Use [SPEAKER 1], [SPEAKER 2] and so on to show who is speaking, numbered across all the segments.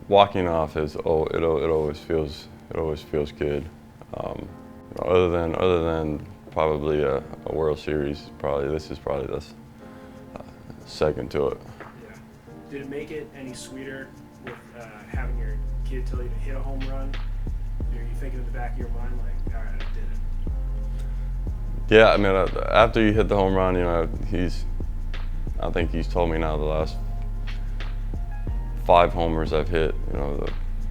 [SPEAKER 1] walking off is it always feels good. Other than probably a World Series, this is probably the second to it.
[SPEAKER 2] Yeah. Did it make it any sweeter with having your kid tell you to hit a home run? Are you thinking in the back of your mind like, all right, I did it?
[SPEAKER 1] Yeah, I mean, after you hit the home run, I think he's told me now the last 5 homers I've hit,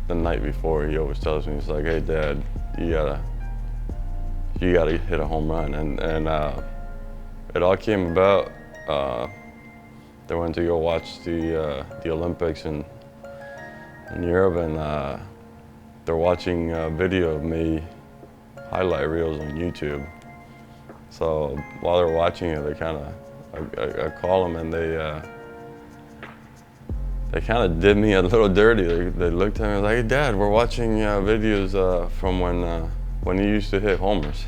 [SPEAKER 1] the night before, he always tells me, he's like, hey Dad, you gotta hit a home run. And it all came about, they went to go watch the Olympics in Europe, and they're watching a video of me, highlight reels on YouTube. So while they're watching it, I call them, and they kind of did me a little dirty. They looked at me and was like, hey Dad, we're watching videos from when you used to hit homers.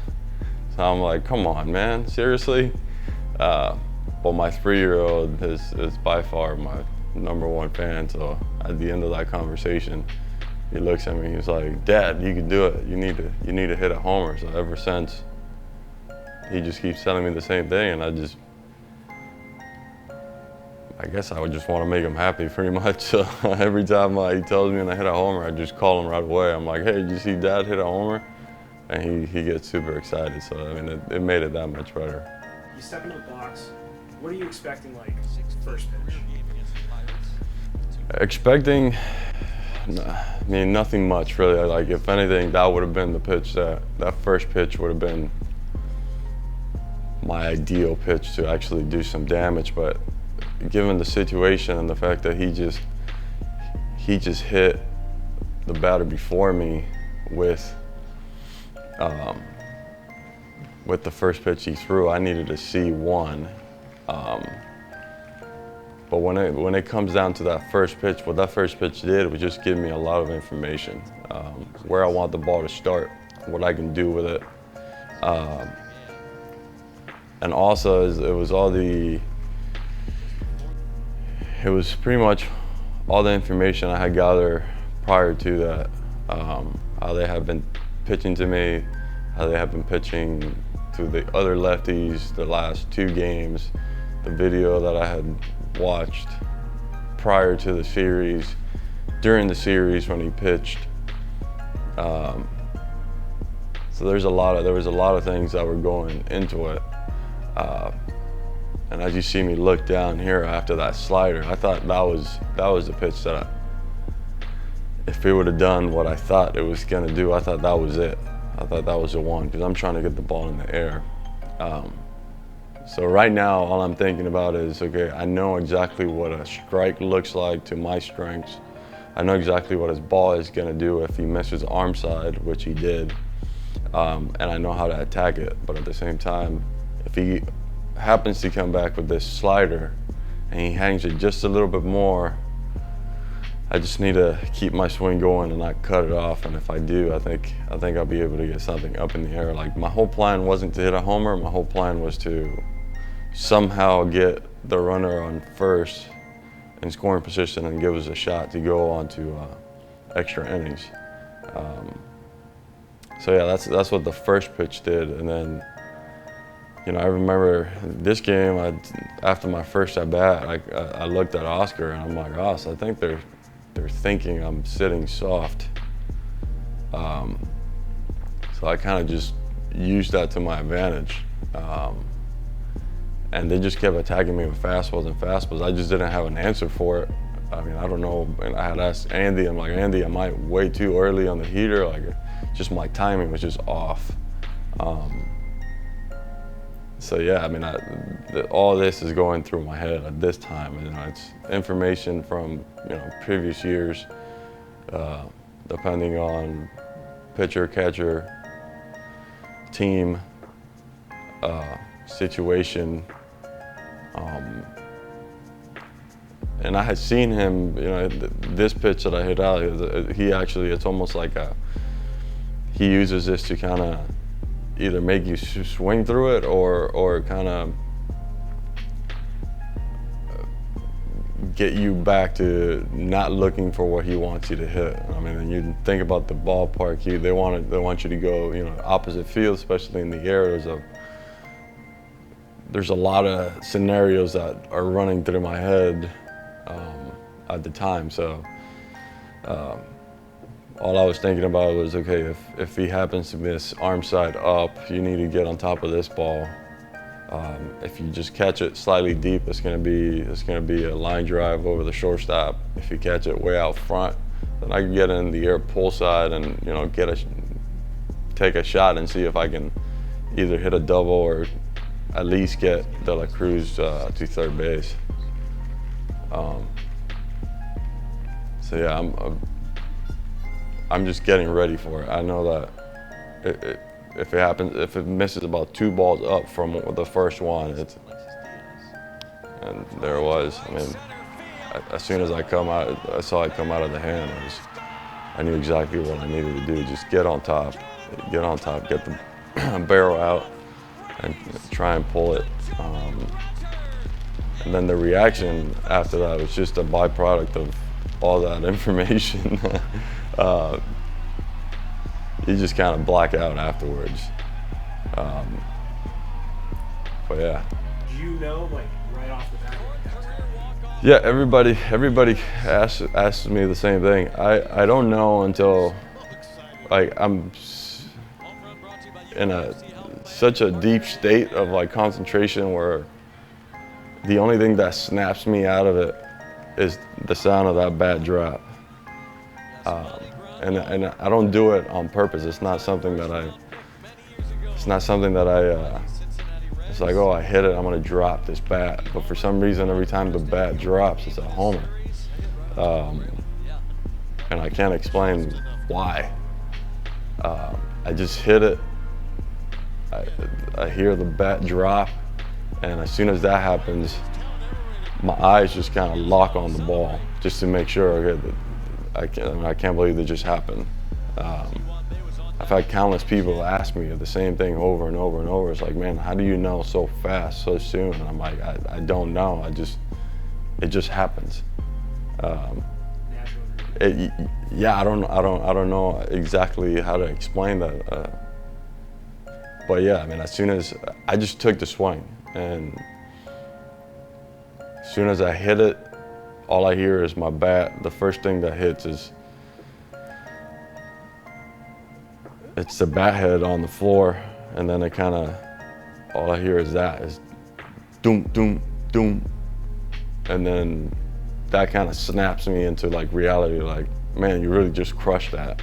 [SPEAKER 1] So I'm like, come on, man, seriously? Well, my 3-year-old is by far my #1 fan, so at the end of that conversation, he looks at me, he's like, Dad, you can do it. You need to hit a homer. So ever since, he just keeps telling me the same thing, and I guess I would just want to make him happy pretty much. So every time he tells me when I hit a homer, I just call him right away. I'm like, hey, did you see Dad hit a homer? And he gets super excited. So I mean, it made it that much better.
[SPEAKER 2] You step into the box, what are you expecting, like, first pitch?
[SPEAKER 1] Expecting, I mean, nothing much really. Like, if anything, that would have been the pitch that first pitch would have been my ideal pitch to actually do some damage. But given the situation and the fact that he just hit the batter before me with the first pitch he threw, I needed to see one. But when it comes down to that first pitch, what that first pitch did was just give me a lot of information, where I want the ball to start, what I can do with it, and also it was pretty much all the information I had gathered prior to that, how they have been pitching to me, how they have been pitching to the other lefties the last 2 games, the video that I had watched prior to the series, during the series when he pitched. So there was a lot of things that were going into it. And as you see me look down here after that slider, I thought that was the pitch that if it would have done what I thought it was gonna do, I thought that was it. I thought that was the one, because I'm trying to get the ball in the air. So right now, all I'm thinking about is, okay, I know exactly what a strike looks like to my strengths. I know exactly what his ball is gonna do if he misses arm side, which he did. And I know how to attack it, but at the same time, if he happens to come back with this slider and he hangs it just a little bit more, I just need to keep my swing going and not cut it off. And if I do, I think I'll be able to get something up in the air. Like, my whole plan wasn't to hit a homer. My whole plan was to somehow get the runner on first in scoring position and give us a shot to go on to extra innings. So yeah, that's what the first pitch did. And then, I remember this game, after my first at bat, I looked at Oscar and I'm like, Os, I think they're thinking I'm sitting soft. So I kind of just used that to my advantage. And they just kept attacking me with fastballs. I just didn't have an answer for it. I mean, I don't know. And I had asked Andy, I'm like, Andy, am I way too early on the heater? Like, just my timing was just off. So yeah, I mean, all this is going through my head at this time. It's information from previous years, depending on pitcher, catcher, team, situation. And I had seen him, this pitch that I hit out, it's almost like he uses this to kind of either make you swing through it or kind of get you back to not looking for what he wants you to hit. I mean, you think about the ballpark, they want you to go, opposite field, especially in the air. There's a lot of scenarios that are running through my head at the time. So all I was thinking about was, okay, if he happens to miss arm side up, you need to get on top of this ball. If you just catch it slightly deep, it's gonna be a line drive over the shortstop. If you catch it way out front, then I can get in the air pull side and take a shot and see if I can either hit a double or at least get De La Cruz to third base. So yeah, I'm just getting ready for it. I know that if it misses about 2 balls up from the first one, and there it was. I mean, as soon as I saw it come out of the hand, I knew exactly what I needed to do. Just get on top, get the barrel out, and try and pull it. And then the reaction after that was just a byproduct of all that information. You just kind of black out afterwards. But yeah.
[SPEAKER 2] Do you know, like, right off the bat,
[SPEAKER 1] Yeah, everybody asks me the same thing. I don't know until, like, I'm in such a deep state of like concentration where the only thing that snaps me out of it is the sound of that bat drop. And I don't do it on purpose. It's not something that it's like, oh, I hit it, I'm gonna drop this bat. But for some reason, every time the bat drops, it's a homer. And I can't explain why. I just hit it, I hear the bat drop, and as soon as that happens, my eyes just kind of lock on the ball just to make sure, okay, I can't believe that just happened. I've had countless people ask me the same thing over and over and over. It's like, man, how do you know so fast, so soon? And I'm like, I don't know. It just happens. Yeah, I don't know exactly how to explain that. But yeah, I mean, as soon as I just took the swing, and as soon as I hit it, all I hear is my bat. The first thing that hits is it's the bat head on the floor, and then it kind of, all I hear is doom, doom, doom, and then that kind of snaps me into like reality. Like, man, you really just crushed that.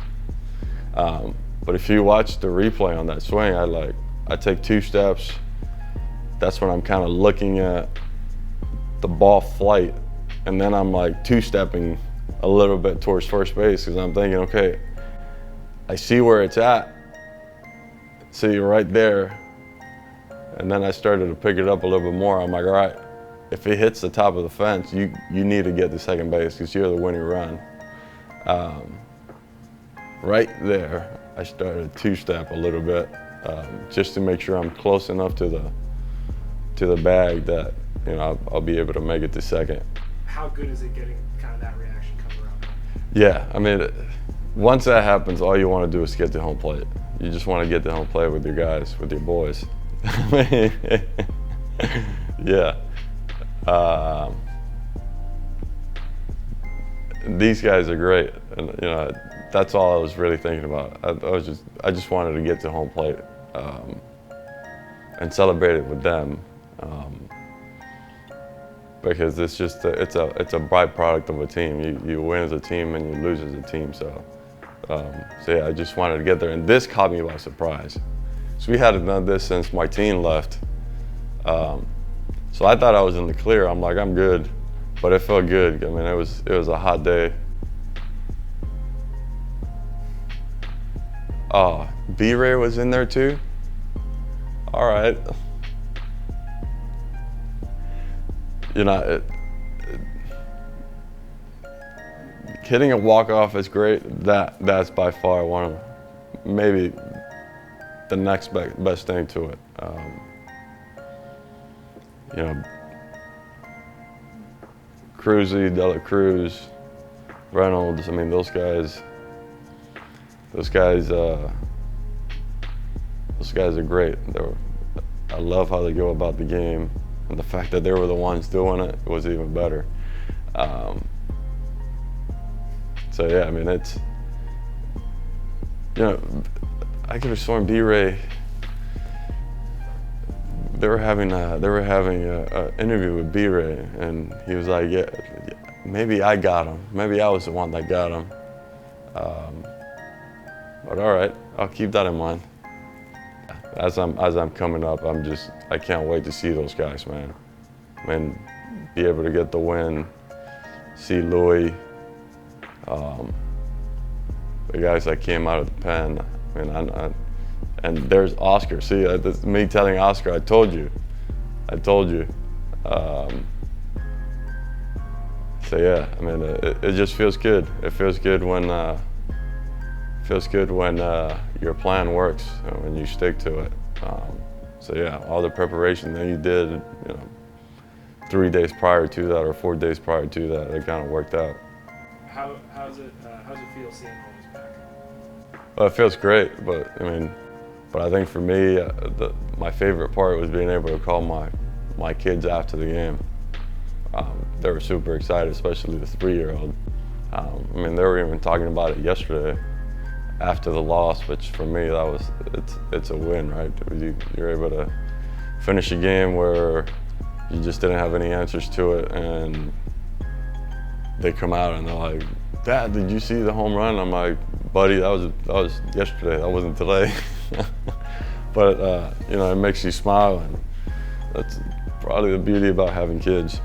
[SPEAKER 1] But if you watch the replay on that swing, I take 2 steps. That's when I'm kind of looking at the ball flight, and then I'm like 2-stepping a little bit towards first base because I'm thinking, okay, I see where it's at. See, right there. And then I started to pick it up a little bit more. I'm like, all right, if it hits the top of the fence, you need to get to second base because you're the winning run. Right there, I started to 2-step a little bit just to make sure I'm close enough to the bag that I'll be able to make it to second.
[SPEAKER 2] How good is it getting kind of that reaction come around?
[SPEAKER 1] Yeah, I mean, once that happens, all you want to do is get to home plate. You just want to get to home plate with your guys, with your boys. Yeah. These guys are great, and that's all I was really thinking about. I just wanted to get to home plate and celebrate it with them. Because it's just it's a byproduct of a team. You win as a team and you lose as a team. So yeah, I just wanted to get there, and this caught me by surprise. So we hadn't done this since Martin left. So I thought I was in the clear. I'm like, I'm good, but it felt good. I mean, it was a hot day. Oh, B-Ray was in there too? All right. Hitting a walk-off is great. That's by far one of maybe the next best thing to it. Cruzy, Dela Cruz, Reynolds. I mean, those guys are great. I love how they go about the game, and the fact that they were the ones doing it was even better. So yeah, I mean, it's, I could have sworn B-Ray, they were having a interview with B-Ray, and he was like, yeah, maybe I got him. Maybe I was the one that got him. But all right, I'll keep that in mind. As I'm coming up, I can't wait to see those guys, man. I mean, be able to get the win, see Louis, the guys that came out of the pen. I mean, and there's Oscar. See, that's me telling Oscar, I told you. So yeah, I mean, it just feels good. It feels good when your plan works and when you stick to it. So yeah, all the preparation that you did, 3 days prior to that or 4 days prior to that, it kind of worked out.
[SPEAKER 2] How's it feel seeing Holmes back?
[SPEAKER 1] Well, it feels great, but I think for me, my favorite part was being able to call my kids after the game. They were super excited, especially the 3-year-old. They were even talking about it yesterday after the loss, which for me, it's a win, right? You're able to finish a game where you just didn't have any answers to it, and they come out and they're like, "Dad, did you see the home run?" I'm like, "Buddy, that was yesterday. That wasn't today." But it makes you smile, and that's probably the beauty about having kids.